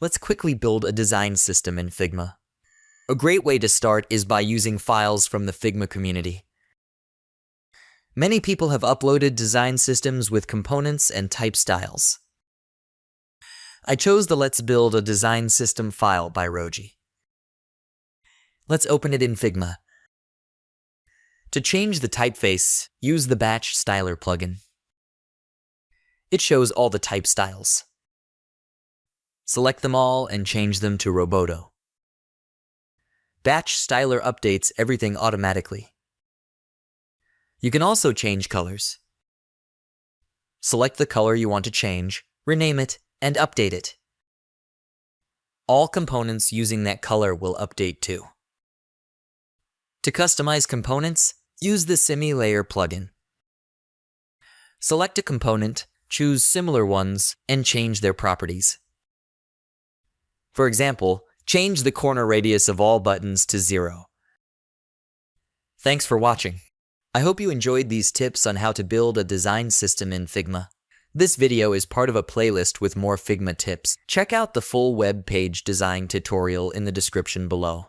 Let's quickly build a design system in Figma. A great way to start is by using files from the Figma community. Many people have uploaded design systems with components and type styles. I chose the Let's Build a Design System file by Roji. Let's open it in Figma. To change the typeface, use the Batch Styler plugin. It shows all the type styles. Select them all and change them to Roboto. Batch Styler updates everything automatically. You can also change colors. Select the color you want to change, rename it, and update it. All components using that color will update too. To customize components, use the Simi Layer plugin. Select a component, choose similar ones, and change their properties. For example, change the corner radius of all buttons to 0. Thanks for watching. I hope you enjoyed these tips on how to build a design system in Figma. This video is part of a playlist with more Figma tips. Check out the full web page design tutorial in the description below.